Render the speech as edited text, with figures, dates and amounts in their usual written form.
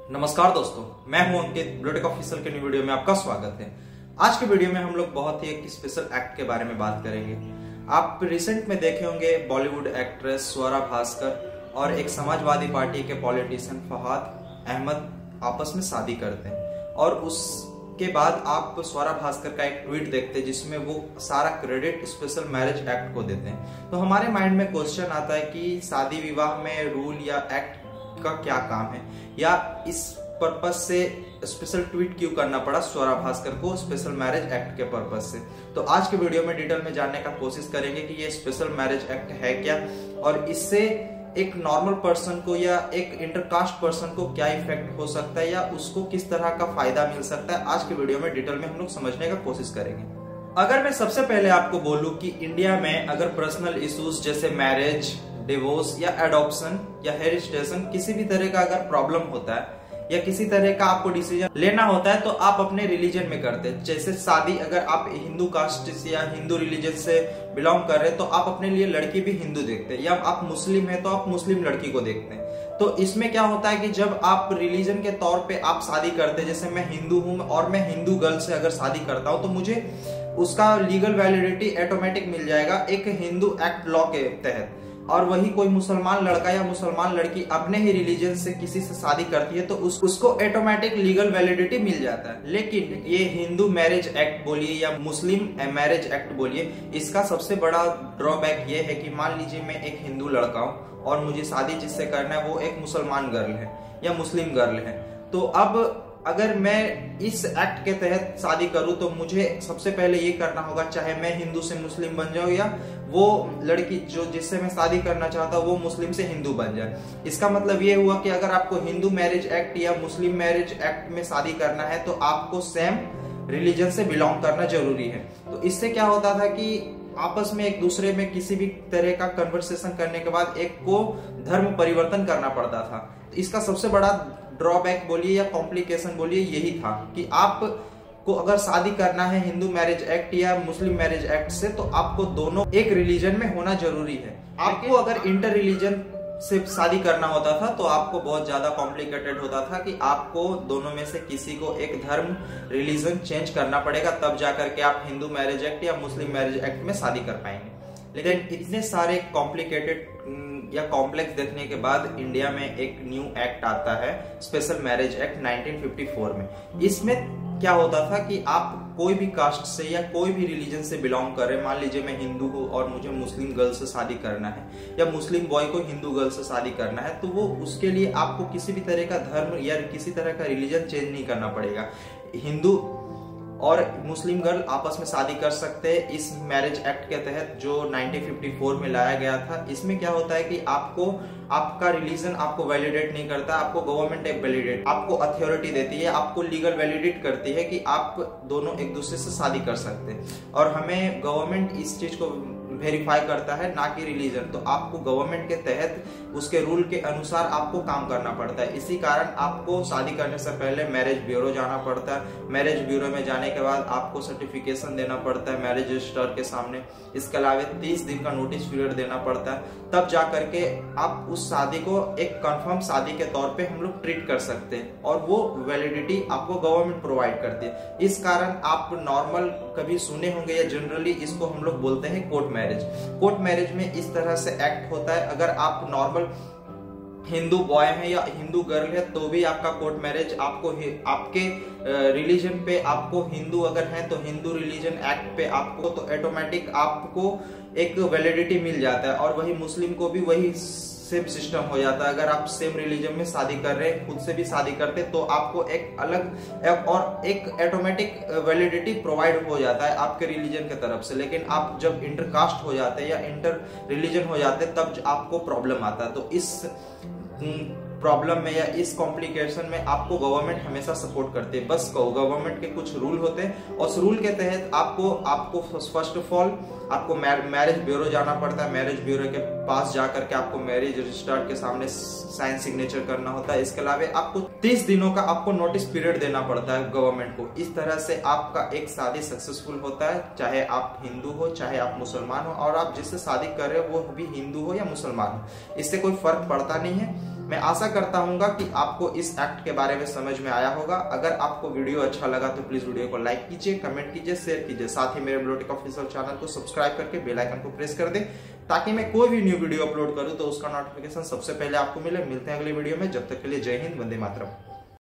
नमस्कार दोस्तों, मैं हूं अंकित। ब्लूटेक ऑफिशियल के न्यू वीडियो में आपका स्वागत है। आज के वीडियो में हम लोग बहुत ही एक स्पेशल एक्ट के बारे में बात करेंगे। आप रिसेंट में देखे होंगे बॉलीवुड एक्ट्रेस स्वरा भास्कर और एक समाजवादी पार्टी के पॉलिटिशियन फवाद अहमद आपस में शादी करते हैं और उसके बाद आप स्वरा भास्कर का एक ट्वीट देखते हैं जिसमें वो सारा क्रेडिट स्पेशल मैरिज एक्ट को देते हैं। तो हमारे माइंड में क्वेश्चन आता है कि शादी विवाह में रूल या एक्ट का क्या काम है, या इस पर्पस से स्पेशल ट्वीट क्यों करना पड़ा स्वरा भास्कर को स्पेशल मैरिज एक्ट के पर्पस से। तो आज के वीडियो में डिटेल में जानने का कोशिश करेंगे कि ये स्पेशल मैरिज एक्ट है क्या और इससे एक नॉर्मल पर्सन को या एक इंटरकास्ट पर्सन को क्या इफेक्ट हो सकता है या उसको किस तरह का फायदा मिल सकता है। आज के वीडियो में डिटेल में हम लोग समझने का कोशिश करेंगे। अगर मैं सबसे पहले आपको बोलूं कि इंडिया में अगर पर्सनल इश्यूज जैसे मैरिज, डिवोर्स या एडॉप्शन या हेरिटेशन किसी भी तरह का अगर प्रॉब्लम होता है या किसी तरह का आपको डिसीजन लेना होता है तो आप अपने रिलीजन में करते हैं। जैसे शादी अगर आप हिंदू कास्ट से या हिंदू रिलीजन से बिलोंग कर रहे हैं तो आप अपने लिए लड़की भी हिंदू देखते हैं, या आप मुस्लिम है तो आप मुस्लिम लड़की को देखते हैं। तो इसमें क्या होता है कि जब आप रिलीजन के तौर पे आप शादी करते हैं, जैसे मैं हिंदू हूं और मैं हिंदू गर्ल से अगर शादी करता हूं तो मुझे उसका लीगल वैलिडिटी ऑटोमेटिक मिल जाएगा एक हिंदू एक्ट लॉ के तहत। और वही कोई मुसलमान लड़का या मुसलमान लड़की अपने ही रिलीजन से किसी से शादी करती है तो उसको ऑटोमेटिक लीगल वैलिडिटी मिल जाता है। लेकिन ये हिंदू मैरिज एक्ट बोलिए या मुस्लिम मैरिज एक्ट बोलिए, इसका सबसे बड़ा ड्रॉबैक ये है कि मान लीजिए मैं एक हिंदू लड़का हूँ और मुझे शादी जिससे करना है वो एक मुसलमान गर्ल है या मुस्लिम गर्ल है। तो अब अगर मैं इस एक्ट के तहत शादी करूं तो मुझे सबसे पहले ये करना होगा, चाहे मैं हिंदू से मुस्लिम बन जाऊं या वो लड़की जो जिससे मैं शादी करना चाहता हूं वो मुस्लिम से हिंदू बन जाए। इसका मतलब ये हुआ कि अगर आपको हिंदू मैरिज एक्ट या मुस्लिम मैरिज एक्ट में शादी करना है तो आपको सेम रिलीजन से बिलोंग करना जरूरी है। तो इससे क्या होता था कि आपस में एक दूसरे में किसी भी तरह का कन्वर्सेशन करने के बाद एक को धर्म परिवर्तन करना पड़ता था। तो इसका सबसे बड़ा ड्रॉबैक बोलिए या कॉम्प्लिकेशन बोलिए यही था कि आप को अगर शादी करना है हिंदू मैरिज एक्ट या मुस्लिम मैरिज एक्ट से तो आपको दोनों एक रिलीजन में होना जरूरी है। आपको अगर इंटर रिलीजन से शादी करना होता था तो आपको बहुत ज्यादा कॉम्प्लिकेटेड होता था कि आपको दोनों में से किसी को एक धर्म रिलीजन चेंज करना पड़ेगा, तब जाकर के आप हिंदू मैरिज एक्ट या मुस्लिम मैरिज एक्ट में शादी कर पाएंगे। लेकिन इतने सारे कॉम्प्लिकेटेड या कॉम्प्लेक्स देखने के बाद इंडिया में एक न्यू एक्ट आता है स्पेशल मैरिज एक्ट 1954 में। इसमें क्या होता था कि आप कोई भी कास्ट से या कोई भी रिलीजन से बिलोंग कर रहे, मान लीजिए मैं हिंदू हूँ और मुझे मुस्लिम गर्ल से शादी करना है या मुस्लिम बॉय को हिंदू गर्ल से शादी करना है, तो वो उसके लिए आपको किसी भी तरह का धर्म या किसी तरह का रिलीजन चेंज नहीं करना पड़ेगा। हिंदू और मुस्लिम गर्ल आपस में शादी कर सकते हैं इस मैरिज एक्ट के तहत जो 1954 में लाया गया था। इसमें क्या होता है कि आपको आपका रिलीजन आपको वैलिडेट नहीं करता, आपको गवर्नमेंट एक वैलिडेट आपको अथॉरिटी देती है, आपको लीगल वैलिडेट करती है कि आप दोनों एक दूसरे से शादी कर सकते हैं। और हमें गवर्नमेंट इस चीज को वेरीफाई करता है, ना कि रिलीजन। तो आपको गवर्नमेंट के तहत उसके रूल के अनुसार आपको काम करना पड़ता है। इसी कारण आपको शादी करने से पहले मैरिज ब्यूरो जाना पड़ता है। मैरिज ब्यूरो में जाने के बाद आपको सर्टिफिकेशन देना पड़ता है मैरिज रजिस्ट्रार के सामने। इसके अलावा 30 दिन का नोटिस पीरियड देना पड़ता है, तब जा करके आप उस शादी को एक कंफर्म शादी के तौर पे हम लोग ट्रीट कर सकते हैं और वो वैलिडिटी आपको गवर्नमेंट प्रोवाइड करती है। इस कारण आप नॉर्मल कभी सुने होंगे या जनरली इसको हम लोग बोलते हैं कोर्ट मैरिज। कोर्ट मैरिज में इस तरह से एक्ट होता है, अगर आप नॉर्मल हिंदू बॉय है या हिंदू गर्ल है तो भी आपका कोर्ट मैरिज आपको आपके रिलीजन पे, आपको हिंदू अगर है तो हिंदू रिलीजन एक्ट पे आपको तो ऑटोमेटिक आपको एक वैलिडिटी मिल जाता है। और वही मुस्लिम को भी वही सेम सिस्टम हो जाता है। अगर आप सेम रिलीजन में शादी कर रहे हैं, खुद से भी शादी करते तो आपको एक अलग और एक ऑटोमेटिक वैलिडिटी प्रोवाइड हो जाता है आपके रिलीजन की तरफ से। लेकिन आप जब इंटरकास्ट हो जाते हैं या इंटर रिलीजन हो जाते हैं तब आपको प्रॉब्लम आता है। तो इस प्रॉब्लम में या इस कॉम्प्लिकेशन में आपको गवर्नमेंट हमेशा सपोर्ट करती है। बस गवर्नमेंट के कुछ रूल होते हैं और उस रूल के तहत आपको फर्स्ट ऑफ ऑल आपको मैरिज ब्यूरो जाना पड़ता है। मैरिज ब्यूरो के पास जाकर के आपको मैरिज रजिस्ट्रार के सामने साइन सिग्नेचर करना होता है। इसके अलावा आपको 30 दिनों का आपको नोटिस पीरियड देना पड़ता है गवर्नमेंट को। इस तरह से आपका एक शादी सक्सेसफुल होता है, चाहे आप हिंदू हो चाहे आप मुसलमान हो और आप जिससे शादी कर रहे हो वो भी हिंदू हो या मुसलमान हो, इससे कोई फर्क पड़ता नहीं है। मैं आशा करता हूँ कि आपको इस एक्ट के बारे में समझ में आया होगा। अगर आपको वीडियो अच्छा लगा तो प्लीज वीडियो को लाइक कीजिए, कमेंट कीजिए, शेयर कीजिए। साथ ही मेरे ब्लूटेक ऑफिशियल चैनल को सब्सक्राइब करके बेल आइकन को प्रेस कर दें ताकि मैं कोई भी न्यू वीडियो अपलोड करूं तो उसका नोटिफिकेशन सबसे पहले आपको मिले। मिलते हैं अगले वीडियो में, जब तक के लिए जय हिंद, वंदे मातरम।